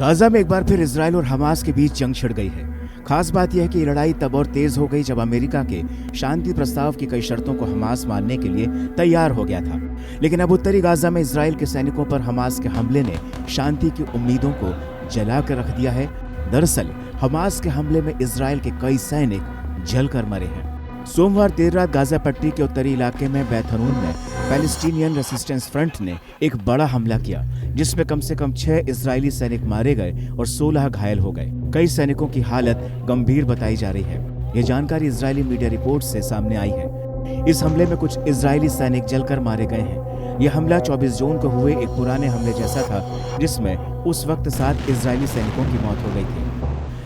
Gaza में एक बार फिर इजराइल और हमास के बीच जंग छिड़ गई है। खास बात यह है कि ये लड़ाई तब और तेज हो गई जब अमेरिका के शांति प्रस्ताव की कई शर्तों को हमास मानने के लिए तैयार हो गया था। लेकिन अब उत्तरी गाजा में इजराइल के सैनिकों पर हमास के हमले ने शांति की उम्मीदों को जला कर रख दिया है। दरअसल हमास के हमले में इजराइल के कई सैनिक जलकर मरे हैं। सोमवार देर रात गाजा पट्टी के उत्तरी इलाके में बैत हनून में पैलेस्टीनियन रेसिस्टेंस फ्रंट ने एक बड़ा हमला किया, जिसमें कम से कम 6 इजरायली सैनिक मारे गए और 16 घायल हो गए। कई सैनिकों की हालत गंभीर बताई जा रही है। ये जानकारी इजरायली मीडिया रिपोर्ट से सामने आई है। इस हमले में कुछ इजरायली सैनिक जलकर मारे गए हैं। यह हमला 24 जून को हुए एक पुराने हमले जैसा था, जिसमें उस वक्त 7 इजरायली सैनिकों की मौत हो गई थी।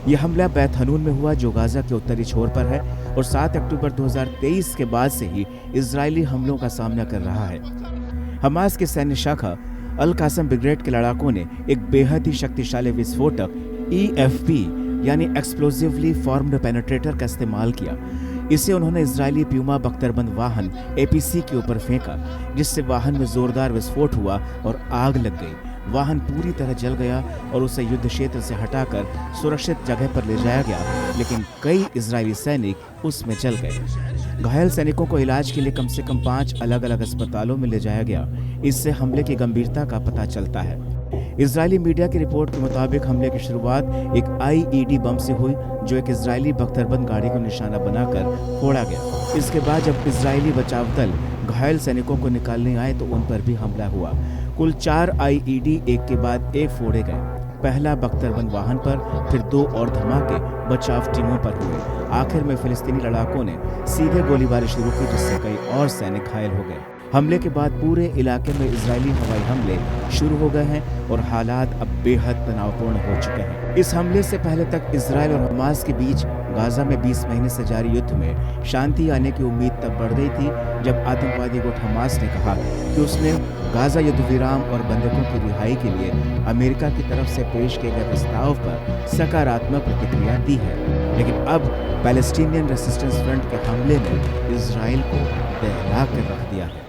यह हमला बैत हनून में हुआ, जो गाजा के उत्तरी छोर पर है और 7 अक्टूबर 2023 के बाद से ही इजरायली हमलों का सामना कर रहा है। हमास के सैन्य शाखा अल कासम ब्रिगेड के लड़ाकों ने एक बेहद ही शक्तिशाली विस्फोटक EFP यानी एक्सप्लोसिवली फॉर्म्ड पेनिट्रेटर का इस्तेमाल किया। इसे उन्होंने इजरायली प्यूमा बख्तरबंद वाहन APC के ऊपर फेंका, जिससे वाहन में जोरदार विस्फोट हुआ और आग लग गई। वाहन पूरी तरह जल गया और उसे युद्ध क्षेत्र से हटाकर सुरक्षित जगह पर ले जाया गया, लेकिन कई इजरायली सैनिक उसमें जल गए। घायल सैनिकों को इलाज के लिए कम से कम 5 अलग अलग अस्पतालों में ले जाया गया। इससे हमले की गंभीरता का पता चलता है। इजरायली मीडिया की रिपोर्ट के मुताबिक हमले की शुरुआत एक IED बम से हुई, जो एक इजरायली बख्तरबंद गाड़ी को निशाना बनाकर फोड़ा गया। इसके बाद जब इजरायली बचाव दल घायल सैनिकों को निकालने आए तो उन पर भी हमला हुआ। कुल 4 IED एक के बाद एक फोड़े गए। पहला बख्तरबंद वाहन पर, फिर 2 और धमाके बचाव टीमों पर हुए। आखिर में फिलिस्तीनी लड़ाकों ने सीधे गोलीबारी शुरू की, जिससे कई और सैनिक घायल हो गए। हमले के बाद पूरे इलाके में इजरायली हवाई हमले शुरू हो गए हैं और हालात अब बेहद तनावपूर्ण हो चुके हैं। इस हमले से पहले तक इजरायल और हमास के बीच गाजा में 20 महीने से जारी युद्ध में शांति आने की उम्मीद तब बढ़ गई थी, जब आतंकवादी गुट हमास ने कहा कि उसने गाजा युद्ध विराम और बंधकों की रिहाई के लिए अमेरिका की तरफ से पेश किए गए प्रस्ताव पर सकारात्मक प्रतिक्रिया दी है। लेकिन अब पैलेस्टीनियन रेसिस्टेंस फ्रंट के हमले ने इजराइल को दहला कर रख दिया है।